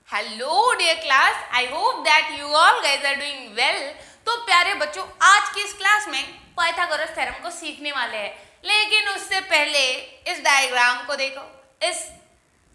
Hello dear class, I hope that you all guys are doing well. तो प्यारे बच्चों, आज की इस क्लास में पाइथागोरस थ्योरम को सीखने वाले हैं, लेकिन उससे पहले इस डायग्राम को देखो, इस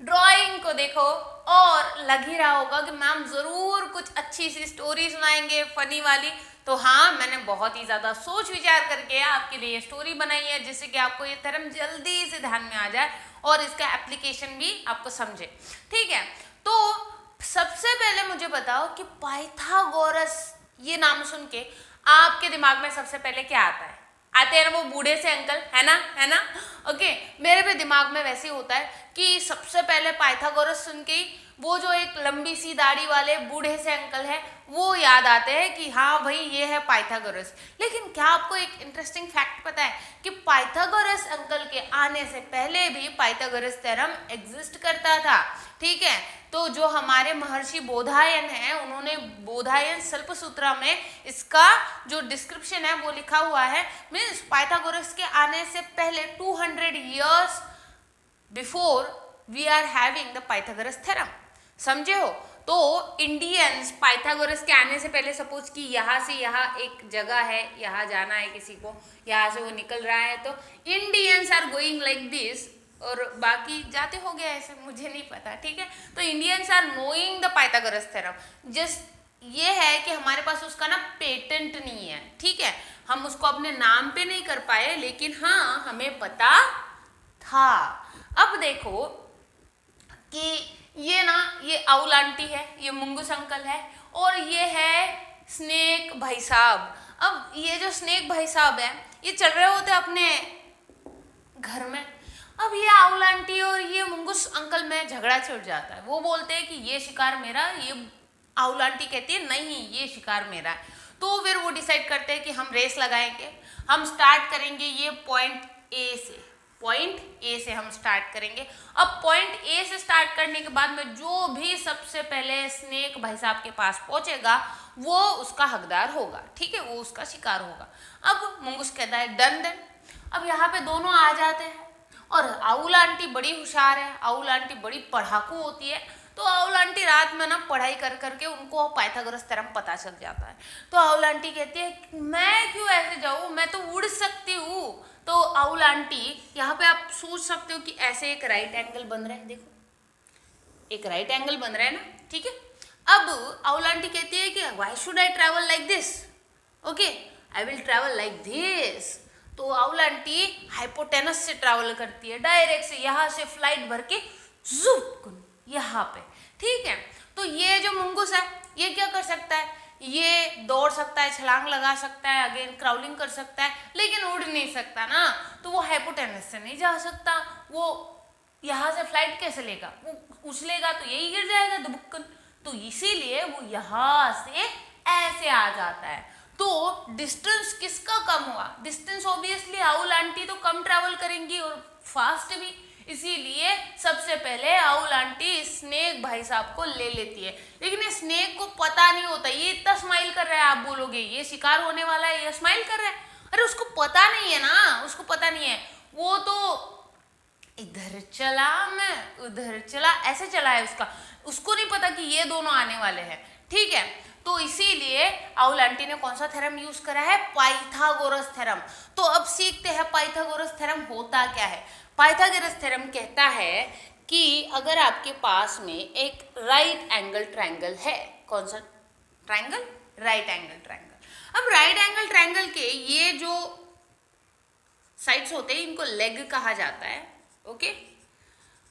ड्राइंग को देखो और लग ही रहा होगा कि मैम जरूर कुछ अच्छी सी स्टोरी सुनाएंगे, फनी वाली। तो हाँ, मैंने बहुत ही ज्यादा सोच विचार करके आपके लिए स्टोरी बनाई है, जिससे कि आपको ये थ्योरम जल्दी से ध्यान में आ जाए और इसका एप्लीकेशन भी आपको समझे। ठीक है, तो सबसे पहले मुझे बताओ कि पाइथागोरस ये नाम सुन के आपके दिमाग में सबसे पहले क्या आता है? आते हैं ना वो बूढ़े से अंकल, है ना। ओके, मेरे भी दिमाग में वैसे ही होता है कि सबसे पहले पाइथागोरस सुन के ही वो जो एक लंबी सी दाढ़ी वाले बूढ़े से अंकल है वो याद आते हैं कि हाँ भाई ये है पाइथागोरस। लेकिन क्या आपको एक इंटरेस्टिंग फैक्ट पता है कि पाइथागोरस अंकल के आने से पहले भी पाइथागोरस थ्योरम एग्जिस्ट करता था। ठीक है, तो जो हमारे महर्षि बोधायन है, उन्होंने बोधायन शिल्पसूत्रा में इसका जो डिस्क्रिप्शन है वो लिखा हुआ है। मीन्स पाइथागोरस के आने से पहले 200 years before we are having the Pythagoras theorem. समझे हो? तो इंडियंस पाइथागोरस के आने से पहले, सपोज कि यहाँ से यहाँ एक जगह है, यहाँ जाना है किसी को, यहाँ से वो निकल रहा है, तो Indians are going like this, और बाकी जाते हो गया ऐसे, मुझे नहीं पता। ठीक है, तो Indians are knowing the Pythagoras theorem. Just ये है कि हमारे पास उसका ना पेटेंट नहीं है। ठीक है, हम उसको अपने नाम पे नहीं कर पाए, लेकिन हाँ हमें पता था। अब देखो कि ये आउल आंटी है, ये मुंगूस अंकल है, और ये है स्नेक भाई साहब। अब ये जो स्नेक भाई साहब है, ये चल रहे होते अपने घर में। अब ये आउल आंटी और ये मुंगूस अंकल में झगड़ा छिड़ जाता है। वो बोलते हैं कि ये शिकार मेरा, ये आउल आंटी कहती है नहीं ये शिकार मेरा है। तो फिर वो डिसाइड करते हैं कि हम रेस लगाएंगे, हम स्टार्ट करेंगे ये पॉइंट ए से हम स्टार्ट करेंगे। अब पॉइंट ए से स्टार्ट करने के बाद में जो भी सबसे पहले स्नेक भाई साहब के पास पहुंचेगा वो उसका हकदार होगा। ठीक है, वो उसका शिकार होगा। अब मुंगूस कहता है डन। अब यहाँ पे दोनों आ जाते हैं, और आउल आंटी बड़ी होशियार है, आउल आंटी बड़ी पढ़ाकू होती है। तो आउल आंटी रात में ना पढ़ाई कर करके उनको पाइथागोरस थ्योरम पता चल जाता है। तो आउल आंटी कहती है मैं क्यों ऐसे जाऊँ, मैं तो उड़ सकती हूँ। तो आउल आंटी, यहाँ पे आप सोच सकते हो कि ऐसे एक राइट एंगल बन रहा है, देखो एक राइट एंगल बन रहा है ना। ठीक है, अब आउल आंटी कहती है कि why should I travel like this, okay I will travel like this. तो आउल आंटी हाइपोटेनस से ट्रैवल करती है, डायरेक्ट से यहाँ से फ्लाइट भर के जुप यहाँ पे। ठीक है, तो ये जो मुंगूस है ये क्या कर सकता है, ये दौड़ सकता है, छलांग लगा सकता है, अगेन क्राउलिंग कर सकता है, लेकिन उड़ नहीं सकता ना। तो वो हाइपोटेनस से नहीं जा सकता, वो यहाँ से फ्लाइट कैसे लेगा, वो उछलेगा तो यही गिर जाएगा दुबुक्कन। तो इसीलिए वो यहाँ से ऐसे आ जाता है। तो डिस्टेंस किसका कम हुआ? डिस्टेंस ऑब्वियसली आउल आंटी तो कम ट्रैवल करेंगी और फास्ट भी, इसीलिए सबसे पहले आउल आंटी स्नेक भाई साहब को ले लेती है। लेकिन ये स्नेक को पता नहीं होता, ये इतना स्माइल कर रहा है, आप बोलोगे ये शिकार होने वाला है, ये स्माइल कर रहा है। अरे उसको पता नहीं है ना, उसको पता नहीं है, वो तो इधर चला मैं उधर चला, ऐसे चला है उसको नहीं पता कि ये दोनों आने वाले हैं। ठीक है, तो इसीलिए आउल आंटी ने कौन सा थ्योरम यूज करा है? Pythagoras theorem. तो अब सीखते हैं पाइथागोरस थ्योरम होता क्या है। पाइथागोरस थ्योरम कहता है कि अगर आपके पास में एक राइट एंगल ट्रायंगल है, कौन सा ट्रायंगल? Right angle triangle. अब राइट एंगल ट्रायंगल के ये जो साइड्स होते हैं इनको लेग कहा जाता है, ओके।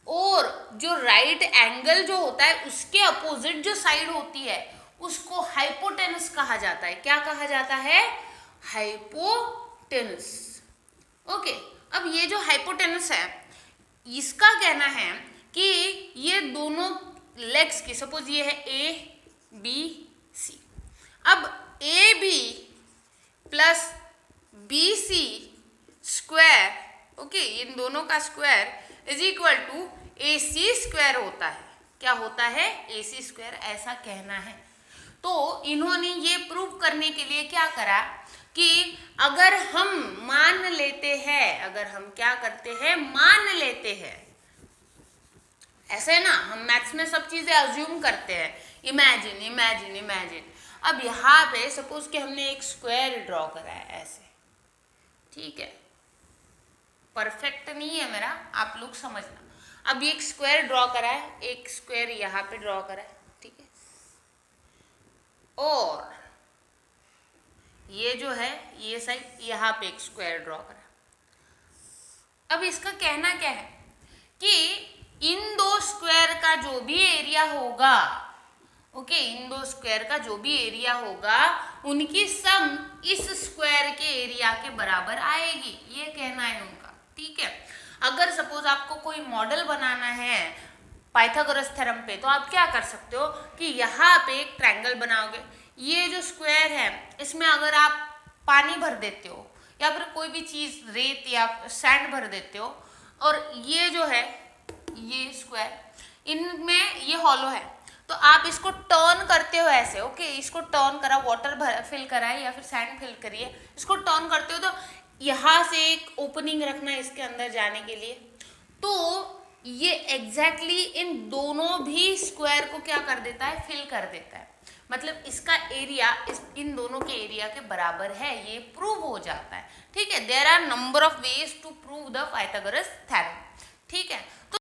और जो राइट एंगल जो होता है उसके अपोजिट जो साइड होती है उसको हाइपोटेनस कहा जाता है। क्या कहा जाता है? हाइपोटेनस। ओके, अब ये जो हाइपोटेनस है इसका कहना है कि ये दोनों लेग्स की, सपोज ये है ए बी सी, अब A B plus B C square, okay इन दोनों का square is equal to A C square होता है। क्या होता है? ए सी स्क्वायर, ऐसा कहना है। तो इन्होंने ये प्रूव करने के लिए क्या करा कि अगर हम मान लेते हैं, अगर हम क्या करते हैं, मान लेते हैं ऐसे ना हम मैथ्स में सब चीजें अज्यूम करते हैं, इमेजिन इमेजिन इमेजिन। अब यहाँ पे सपोज कि हमने एक स्क्वायर ड्रॉ करा है ऐसे, ठीक है, परफेक्ट नहीं है मेरा, आप लोग समझना। अब एक स्क्वायर ड्रॉ करा है, एक स्क्वायर यहाँ पे ड्रॉ करा है, ठीक है, और ये जो है ये साइड यहाँ पे एक स्क्वायर ड्रॉ करा। अब इसका कहना क्या है कि इन दो स्क्वायर का जो भी एरिया होगा, ओके, इन दो स्क्वायर का जो भी एरिया होगा उनकी सम इस स्क्वायर के एरिया के बराबर आएगी, ये कहना है उनका, ठीक है। अगर सपोज आपको कोई मॉडल बनाना है पाइथागोरस थ्योरम पे, तो आप क्या कर सकते हो कि यहाँ पे एक ट्रायंगल बनाओगे, ये जो स्क्वायर है इसमें अगर आप पानी भर देते हो या फिर कोई भी चीज रेत या सैंड भर देते हो, और ये जो है ये स्क्वायर इनमें ये हॉलो है, तो आप इसको टर्न करते हो ऐसे, ओके, इसको टर्न करा, वाटर फिल करा है या फिर सैंड फिल करिए, इसको टर्न करते हो तो यहाँ से एक ओपनिंग रखना है इसके अंदर जाने के लिए, तो ये एग्जैक्टली इन दोनों भी स्क्वायर को क्या कर देता है, फिल कर देता है। मतलब इसका एरिया इन दोनों के एरिया के बराबर है, ये प्रूव हो जाता है, ठीक है। There are number of ways to prove the Pythagoras theorem, ठीक है।